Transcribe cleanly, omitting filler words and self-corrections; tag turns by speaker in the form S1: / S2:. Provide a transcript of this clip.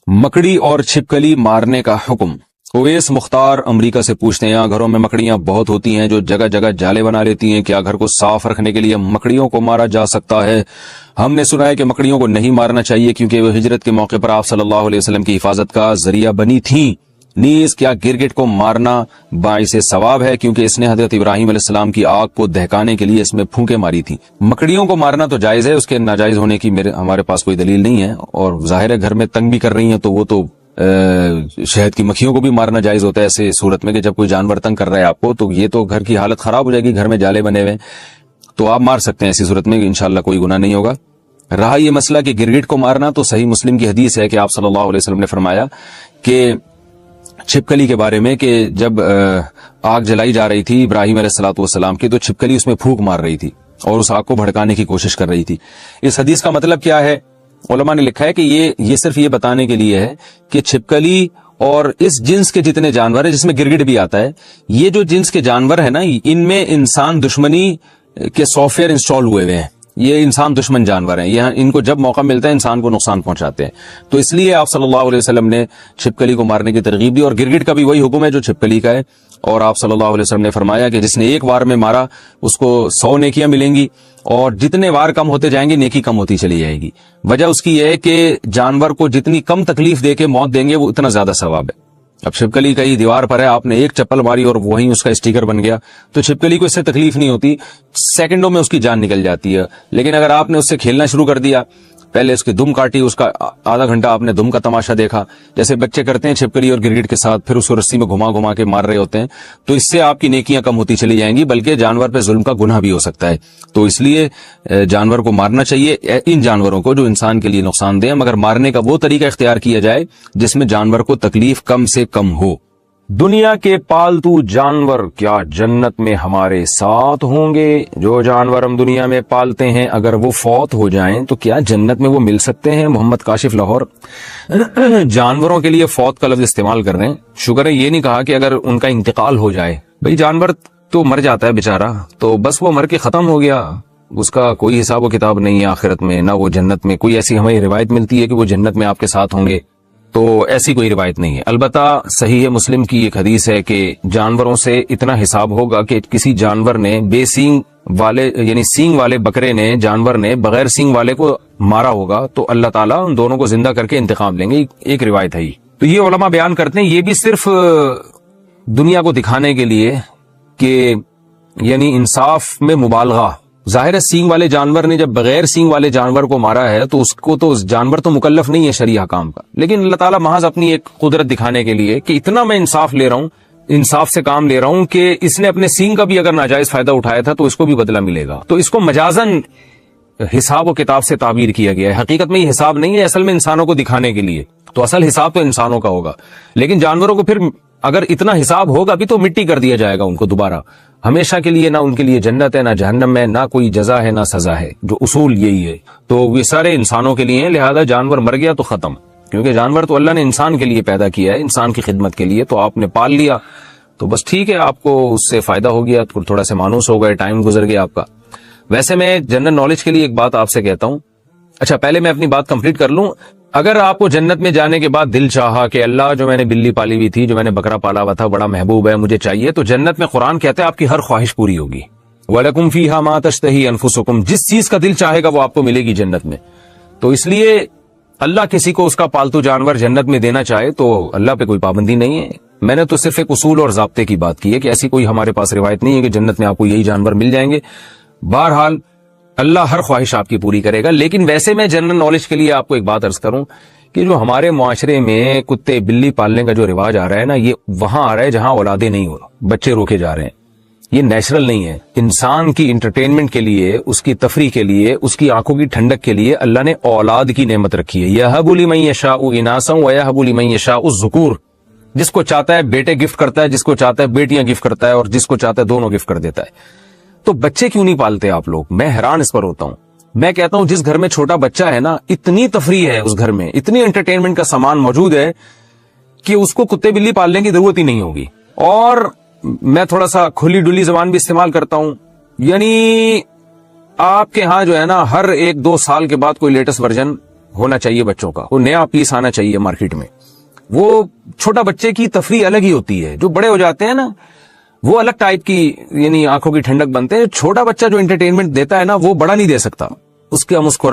S1: मकड़ी और छिपकली मारने का हुक्म। ओवैस मुख्तार अमेरिका से पूछते हैं, यहाँ घरों में मकड़ियां बहुत होती हैं जो जगह जगह जाले बना लेती हैं, क्या घर को साफ रखने के लिए मकड़ियों को मारा जा सकता है? हमने सुना है कि मकड़ियों को नहीं मारना चाहिए क्योंकि वो हिजरत के मौके पर आप सल्लल्लाहु अलैहि वसल्लम की हिफाजत का जरिया बनी थी। नीज क्या गिरगिट को मारना बाइसे सवाब है क्योंकि इसने हजरत इब्राहिम अलैहिस्सलाम की आग को दहकाने के लिए इसमें फूंके मारी थी। मकड़ियों को मारना तो जायज है, उसके नाजायज होने की हमारे पास कोई दलील नहीं है, और जाहिर है घर में तंग भी कर रही हैं तो वो तो शहद की मक्खियों को भी मारना जायज होता है ऐसे सूरत में कि जब कोई जानवर तंग कर रहा है आपको तो ये तो घर की हालत खराब हो जाएगी, घर में जाले बने हुए तो आप मार सकते हैं ऐसी सूरत में, इंशाअल्लाह कोई गुनाह नहीं होगा। रहा ये मसला कि गिरगिट को मारना, तो सही मुस्लिम की हदीस है कि आप सल्लल्लाहु अलैहि वसल्लम ने फरमाया कि छिपकली के बारे में कि जब आग जलाई जा रही थी इब्राहिम अलैहिस्सलाम की, तो छिपकली उसमें फूंक मार रही थी और उस आग को भड़काने की कोशिश कर रही थी। इस हदीस का मतलब क्या है? उलमा ने लिखा है कि ये सिर्फ ये बताने के लिए है कि छिपकली और इस जिन्स के जितने जानवर है, जिसमें गिरगिट भी आता है, ये जो जिन्स के जानवर है ना, इनमें इंसान दुश्मनी के सॉफ्टवेयर इंस्टॉल हुए हुए हैं। ये इंसान दुश्मन जानवर हैं, यह इनको जब मौका मिलता है इंसान को नुकसान पहुंचाते हैं। तो इसलिए आप सल्लल्लाहु अलैहि वसल्लम ने छिपकली को मारने की तरगीब दी, और गिरगिट का भी वही हुक्म है जो छिपकली का है। और आप सल्लल्लाहु अलैहि वसल्लम ने फरमाया कि जिसने एक बार में मारा उसको 100 नेकियां मिलेंगी, और जितने वार कम होते जाएंगे नेकी कम होती चली जाएगी। वजह उसकी यह है कि जानवर को जितनी कम तकलीफ देके मौत देंगे वो उतना ज्यादा सवाब है। अब छिपकली कहीं दीवार पर है, आपने एक चप्पल मारी और वहीं उसका स्टिकर बन गया, तो छिपकली को इससे तकलीफ नहीं होती, सेकंडों में उसकी जान निकल जाती है। लेकिन अगर आपने उससे खेलना शुरू कर दिया, पहले उसकी दुम काटी, उसका आधा घंटा आपने दुम का तमाशा देखा, जैसे बच्चे करते हैं छिपकली और गिरगिट के साथ, फिर उसको रस्सी में घुमा घुमा के मार रहे होते हैं, तो इससे आपकी नेकियां कम होती चली जाएंगी, बल्कि जानवर पे जुल्म का गुनाह भी हो सकता है। तो इसलिए जानवर को मारना चाहिए, इन जानवरों को जो इंसान के लिए नुकसानदेह है, मगर मारने का वो तरीका इख्तियार किया जाए जिसमें जानवर को तकलीफ कम से कम हो। दुनिया के पालतू जानवर क्या जन्नत में हमारे साथ होंगे? जो जानवर हम दुनिया में पालते हैं अगर वो फौत हो जाएं तो क्या जन्नत में वो मिल सकते हैं? मोहम्मद काशिफ लाहौर जानवरों के लिए फौत का लफ्ज इस्तेमाल कर रहे हैं। शुक्र है ये नहीं कहा कि अगर उनका इंतकाल हो जाए। भाई जानवर तो मर जाता है बेचारा, तो बस वो मर के खत्म हो गया, उसका कोई हिसाब व किताब नहीं है आखिरत में, ना वो जन्नत में। कोई ऐसी हमें रिवायत मिलती है कि वो जन्नत में आपके साथ होंगे? तो ऐसी कोई रिवायत नहीं है। अलबत्ता सही है मुस्लिम की एक हदीस है कि जानवरों से इतना हिसाब होगा कि किसी जानवर ने बेसींग वाले यानी सींग वाले बकरे ने जानवर ने बगैर सींग वाले को मारा होगा तो अल्लाह ताला उन दोनों को जिंदा करके इंतकाम लेंगे। एक रिवायत है। तो ये उलमा बयान करते हैं, ये भी सिर्फ दुनिया को दिखाने के लिए कि यानी इंसाफ में मुबालगा। जाहिर है सींग वाले जानवर ने जब बगैर सींग वाले जानवर को मारा है तो उसको तो जानवर तो मुकल्लफ नहीं है शरीया काम का, लेकिन अल्लाह ताला महज अपनी एक कुदरत दिखाने के लिए कि इतना मैं इंसाफ ले रहा हूं, इंसाफ से काम ले रहा हूं कि इसने अपने सींग का भी अगर नाजायज फायदा उठाया था तो इसको भी बदला मिलेगा। तो इसको मजाजन हिसाब व किताब से ताबीर किया गया है। हकीकत में ये हिसाब नहीं है, असल में इंसानों को दिखाने के लिए। तो असल हिसाब तो इंसानों का होगा, लेकिन जानवरों को फिर अगर इतना हिसाब होगा भी तो मिट्टी कर दिया जाएगा उनको दोबारा हमेशा के लिए। ना उनके लिए जन्नत है, ना जहन्नम है, ना कोई जजा है, ना सजा है। जो उसूल यही है। तो ये सारे इंसानों के लिए हैं, लिहाजा जानवर मर गया तो खत्म, क्योंकि जानवर तो अल्लाह ने इंसान के लिए पैदा किया है, इंसान की खिदमत के लिए। तो आपने पाल लिया तो बस ठीक है, आपको उससे फायदा हो गया, थोड़ा सा मानूस हो गए, टाइम गुजर गया आपका। वैसे मैं जनरल नॉलेज के लिए एक बात आपसे कहता हूं। अच्छा, पहले मैं अपनी बात कंप्लीट कर लूं। अगर आपको जन्नत में जाने के बाद दिल चाहा कि अल्लाह जो मैंने बिल्ली पाली हुई थी, जो मैंने बकरा पाला हुआ था, बड़ा महबूब है, मुझे चाहिए, तो जन्नत में कुरान कहता है आपकी हर ख्वाहिश पूरी होगी। वलकुम फीहा मा तश्तही अनफुसुकुम, जिस चीज का दिल चाहेगा वो आपको मिलेगी जन्नत में। तो इसलिए अल्लाह किसी को उसका पालतू जानवर जन्नत में देना चाहे तो अल्लाह पे कोई पाबंदी नहीं है। मैंने तो सिर्फ एक उसूल और ज़ाब्ते की बात की है कि ऐसी कोई हमारे पास रिवायत नहीं है कि जन्नत में आपको यही जानवर मिल जाएंगे। बहरहाल अल्लाह हर ख्वाहिश आपकी पूरी करेगा। लेकिन वैसे मैं जनरल नॉलेज के लिए आपको एक बात अर्ज करूं कि जो हमारे मुआशरे में कुत्ते बिल्ली पालने का जो रिवाज आ रहा है ना, ये वहां आ रहा है जहां औलादे नहीं हो, बच्चे रोके जा रहे हैं। ये नेचुरल नहीं है। इंसान की इंटरटेनमेंट के लिए, उसकी तफरी के लिए, उसकी आंखों की ठंडक के लिए अल्लाह ने औलाद की नेमत रखी है। यहबु लिमन यशाउ इनासा व यहबु लिमन यशाउ ज़ुकूर। जिसको चाहता है बेटे गिफ्ट करता है, जिसको चाहता है बेटियां गिफ्ट करता है, और जिसको चाहता है दोनों गिफ्ट कर देता है। तो बच्चे क्यों नहीं पालते आप लोग? मैं हैरान इस पर होता हूं। मैं कहता हूं जिस घर में छोटा बच्चा है ना, इतनी तफरी है उस घर में, इतनी एंटरटेनमेंट का सामान मौजूद है कि उसको कुत्ते बिल्ली पालने की जरूरत ही नहीं होगी। और मैं थोड़ा सा खुली डुली जबान भी इस्तेमाल करता हूं, यानी आपके यहां जो है ना, हर 1-2 साल के बाद कोई लेटेस्ट वर्जन ہونا چاہیے بچوں کا, وہ نیا پیس آنا چاہیے مارکیٹ میں. وہ چھوٹا بچے کی تفریح الگ ہی ہوتی ہے, جو بڑے ہو جاتے ہیں نا وہ الگ ٹائپ کی, یعنی آنکھوں کی ٹھنڈک بنتے ہیں. چھوٹا بچہ جو انٹرٹینمنٹ دیتا ہے نا وہ بڑا نہیں دے سکتا. اس کے مسکرانے